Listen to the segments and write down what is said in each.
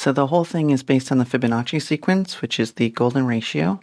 So the whole thing is based on the Fibonacci sequence, which is the golden ratio.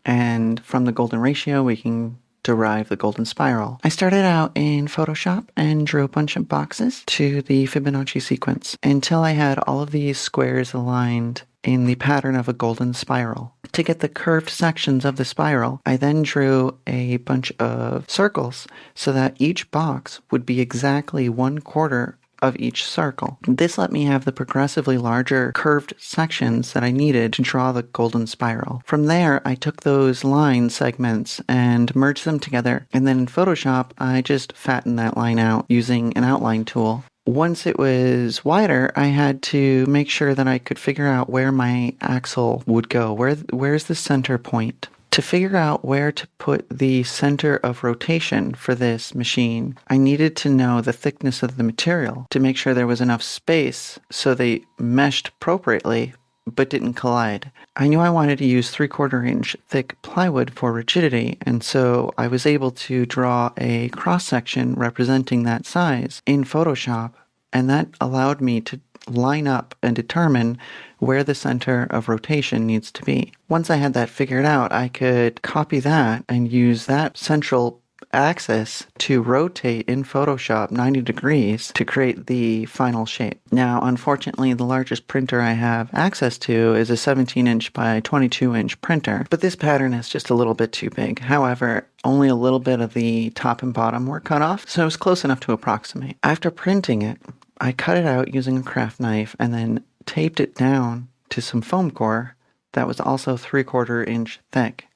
And from the golden ratio, we can derive the golden spiral. I started out in Photoshop and drew a bunch of boxes to the Fibonacci sequence until I had all of these squares aligned in the pattern of a golden spiral. To get the curved sections of the spiral, I then drew a bunch of circles so that each box would be exactly 1/4 of each circle. This let me have the progressively larger curved sections that I needed to draw the golden spiral. From there, I took those line segments and merged them together, and then in Photoshop, I just fattened that line out using an outline tool. Once it was wider, I had to make sure that I could figure out where my axle would go. Where's the center point? To figure out where to put the center of rotation for this machine, I needed to know the thickness of the material to make sure there was enough space so they meshed appropriately but didn't collide. I knew I wanted to use 3/4 inch thick plywood for rigidity, and so I was able to draw a cross-section representing that size in Photoshop, and that allowed me to line up and determine where the center of rotation needs to be. Once I had that figured out, I could copy that and use that central axis to rotate in Photoshop 90 degrees to create the final shape. Now, unfortunately, the largest printer I have access to is a 17-inch by 22-inch printer, but this pattern is just a little bit too big. However, only a little bit of the top and bottom were cut off, so it was close enough to approximate. After printing it, I cut it out using a craft knife and then taped it down to some foam core that was also 3/4 inch thick.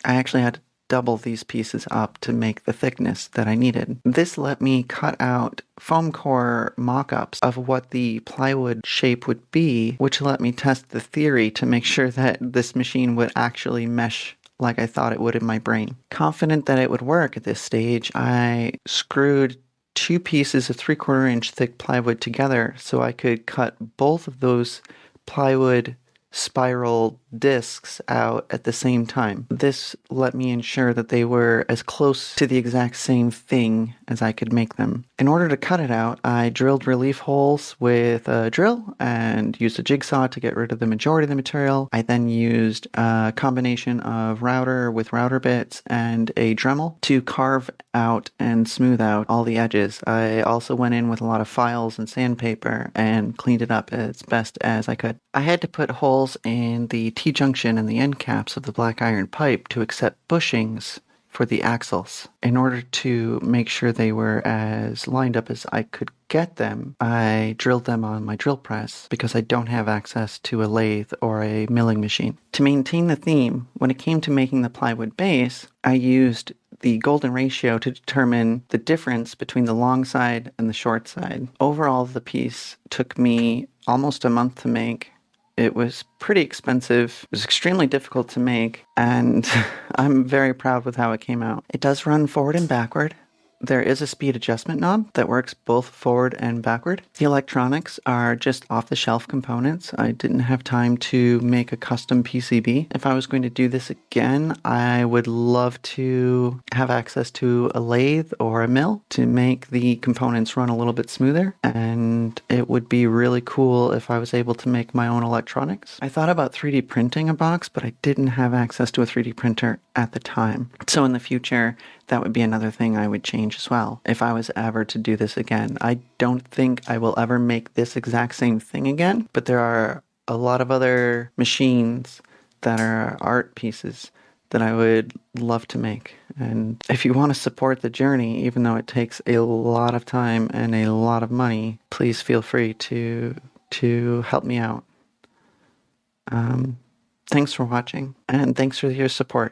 I actually had to double these pieces up to make the thickness that I needed. This let me cut out foam core mock-ups of what the plywood shape would be, which let me test the theory to make sure that this machine would actually mesh like I thought it would in my brain. Confident that it would work at this stage, I screwed 2 pieces of 3/4 inch thick plywood together so I could cut both of those plywood spiral discs out at the same time. This let me ensure that they were as close to the exact same thing as I could make them. In order to cut it out, I drilled relief holes with a drill and used a jigsaw to get rid of the majority of the material. I then used a combination of router with router bits and a Dremel to carve out and smooth out all the edges. I also went in with a lot of files and sandpaper and cleaned it up as best as I could. I had to put holes in the T-junction and the end caps of the black iron pipe to accept bushings for the axles. In order to make sure they were as lined up as I could get them, I drilled them on my drill press because I don't have access to a lathe or a milling machine. To maintain the theme, when it came to making the plywood base, I used the golden ratio to determine the difference between the long side and the short side. Overall, the piece took me almost a month to make. It was pretty expensive. It was extremely difficult to make, and I'm very proud with how it came out. It does run forward and backward. There is a speed adjustment knob that works both forward and backward. The electronics are just off-the-shelf components. I didn't have time to make a custom PCB. If I was going to do this again, I would love to have access to a lathe or a mill to make the components run a little bit smoother, and it would be really cool if I was able to make my own electronics. I thought about 3D printing a box, but I didn't have access to a 3D printer at the time. So in the future, that would be another thing I would change as well if I was ever to do this again. I don't think I will ever make this exact same thing again, but there are a lot of other machines that are art pieces that I would love to make. And if you want to support the journey, even though it takes a lot of time and a lot of money, please feel free to help me out. Thanks for watching, and thanks for your support.